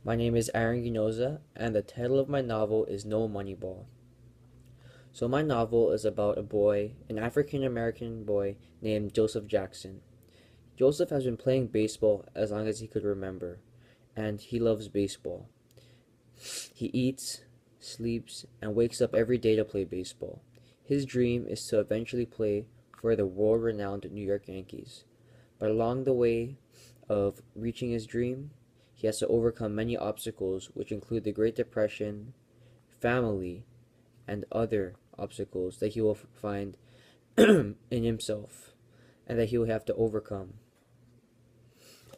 My name is Aaron Ginoza, and the title of my novel is No Moneyball. So, my novel is about an African American boy named Joseph Jackson. Joseph has been playing baseball as long as he could remember, and he loves baseball. He eats, sleeps, and wakes up every day to play baseball. His dream is to eventually play for the world renowned New York Yankees. But along the way of reaching his dream, he has to overcome many obstacles, which include the Great Depression, family, and other obstacles that he will find in himself and that he will have to overcome.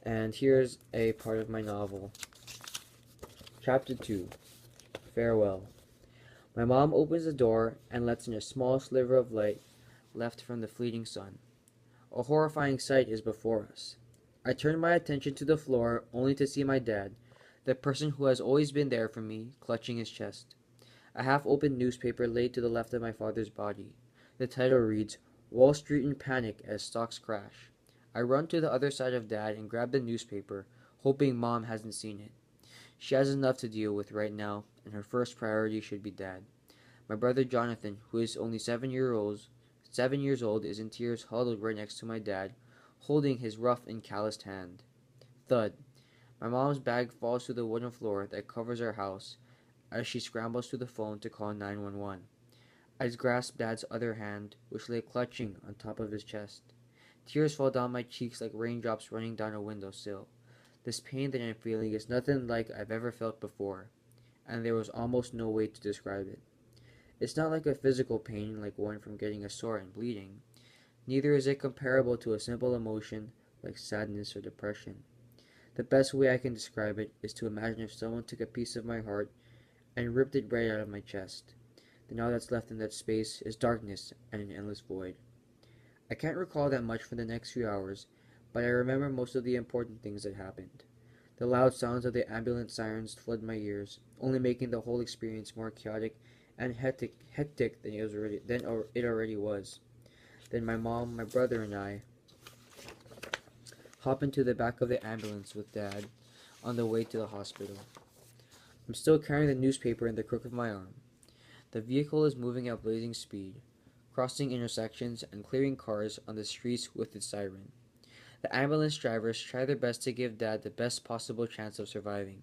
And here's a part of my novel. Chapter 2, Farewell. My mom opens the door and lets in a small sliver of light left from the fleeting sun. A horrifying sight is before us. I turn my attention to the floor only to see my dad, the person who has always been there for me, clutching his chest. A half-opened newspaper laid to the left of my father's body. The title reads, Wall Street in Panic as Stocks Crash. I run to the other side of Dad and grab the newspaper, hoping Mom hasn't seen it. She has enough to deal with right now, and her first priority should be Dad. My brother Jonathan, who is only 7 years old, is in tears huddled right next to my dad, holding his rough and calloused hand. Thud. My mom's bag falls to the wooden floor that covers our house as she scrambles to the phone to call 911. I grasp Dad's other hand, which lay clutching on top of his chest. Tears fall down my cheeks like raindrops running down a windowsill. This pain that I'm feeling is nothing like I've ever felt before, and there was almost no way to describe it. It's not like a physical pain like one from getting a sore and bleeding. Neither is it comparable to a simple emotion like sadness or depression. The best way I can describe it is to imagine if someone took a piece of my heart and ripped it right out of my chest. Then all that's left in that space is darkness and an endless void. I can't recall that much for the next few hours, but I remember most of the important things that happened. The loud sounds of the ambulance sirens flood my ears, only making the whole experience more chaotic and hectic than it already was. Then my mom, my brother, and I hop into the back of the ambulance with Dad on the way to the hospital. I'm still carrying the newspaper in the crook of my arm. The vehicle is moving at blazing speed, crossing intersections and clearing cars on the streets with its siren. The ambulance drivers try their best to give Dad the best possible chance of surviving.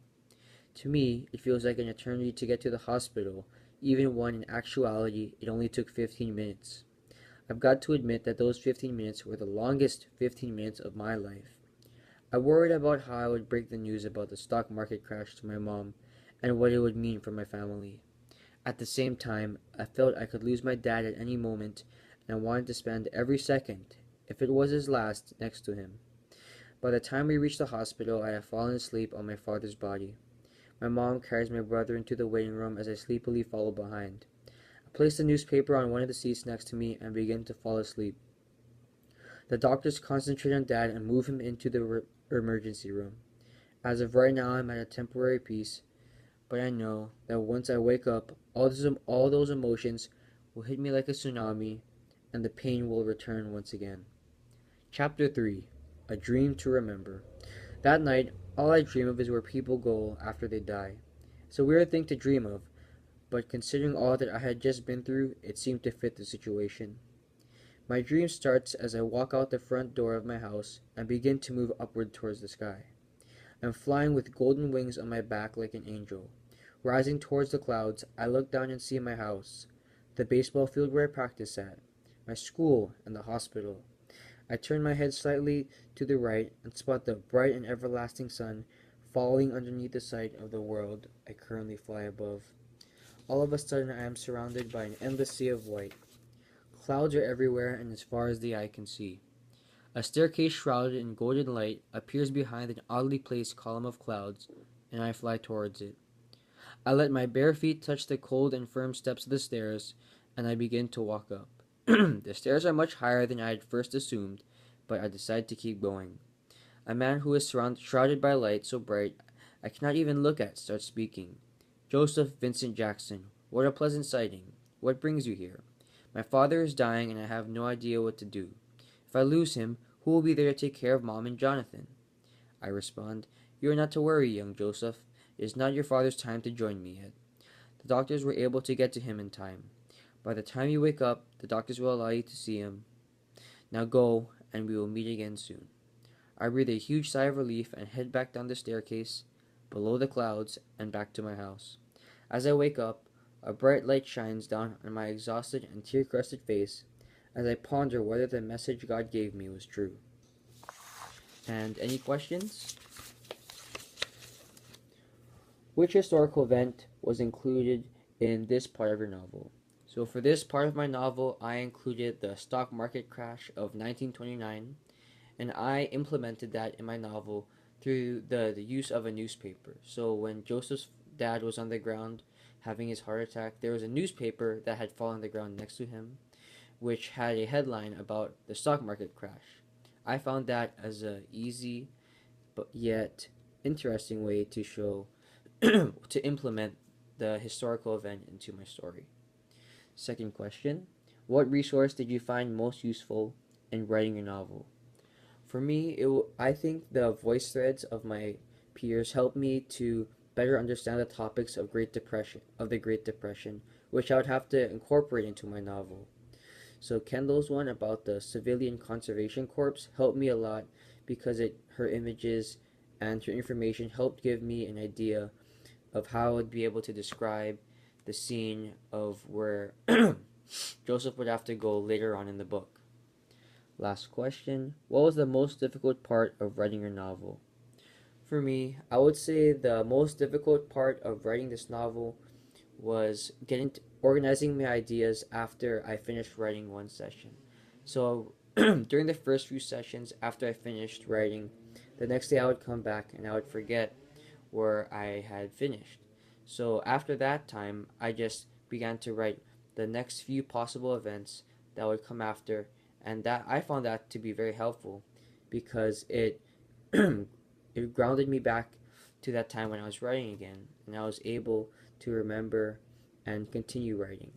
To me, it feels like an eternity to get to the hospital, even when in actuality it only took 15 minutes. I've got to admit that those 15 minutes were the longest 15 minutes of my life. I worried about how I would break the news about the stock market crash to my mom and what it would mean for my family. At the same time, I felt I could lose my dad at any moment, and I wanted to spend every second, if it was his last, next to him. By the time we reached the hospital, I had fallen asleep on my father's body. My mom carries my brother into the waiting room as I sleepily follow behind. I place the newspaper on one of the seats next to me and begin to fall asleep. The doctors concentrate on Dad and move him into the emergency room. As of right now, I'm at a temporary peace, but I know that once I wake up, all those emotions will hit me like a tsunami, and the pain will return once again. Chapter 3, A Dream to Remember. That night, all I dream of is where people go after they die. It's a weird thing to dream of, but considering all that I had just been through, it seemed to fit the situation. My dream starts as I walk out the front door of my house and begin to move upward towards the sky. I'm flying with golden wings on my back like an angel. Rising towards the clouds, I look down and see my house, the baseball field where I practice at, my school, and the hospital. I turn my head slightly to the right and spot the bright and everlasting sun falling underneath the sight of the world I currently fly above. All of a sudden, I am surrounded by an endless sea of white. Clouds are everywhere and as far as the eye can see. A staircase shrouded in golden light appears behind an oddly placed column of clouds, and I fly towards it. I let my bare feet touch the cold and firm steps of the stairs, and I begin to walk up. The stairs are much higher than I had first assumed, but I decide to keep going. A man who is shrouded by light so bright I cannot even look at starts speaking. Joseph Vincent Jackson, what a pleasant sighting. What brings you here? My father is dying and I have no idea what to do. If I lose him, who will be there to take care of Mom and Jonathan? I respond, You are not to worry, young Joseph. It is not your father's time to join me yet. The doctors were able to get to him in time. By the time you wake up, the doctors will allow you to see him. Now go, and we will meet again soon. I breathe a huge sigh of relief and head back down the staircase, below the clouds, and back to my house. As I wake up, a bright light shines down on my exhausted and tear-crusted face as I ponder whether the message God gave me was true. And any questions? Which historical event was included in this part of your novel? So for this part of my novel, I included the stock market crash of 1929, and I implemented that in my novel through the use of a newspaper. So when Joseph's dad was on the ground having his heart attack, there was a newspaper that had fallen on the ground next to him, which had a headline about the stock market crash. I found that as a easy but yet interesting way to show to implement the historical event into my story. Second question, what resource did you find most useful in writing your novel? For me, I think the voice threads of my peers helped me to better understand the topics of the Great Depression, which I would have to incorporate into my novel. So Kendall's one about the Civilian Conservation Corps helped me a lot because her images and her information helped give me an idea of how I would be able to describe the scene of where Joseph would have to go later on in the book. Last question. What was the most difficult part of writing your novel? For me, I would say the most difficult part of writing this novel was organizing my ideas after I finished writing one session. So during the first few sessions after I finished writing, the next day I would come back and I would forget where I had finished. So after that time, I just began to write the next few possible events that would come after, and that I found that to be very helpful because it it grounded me back to that time when I was writing again, and I was able to remember and continue writing.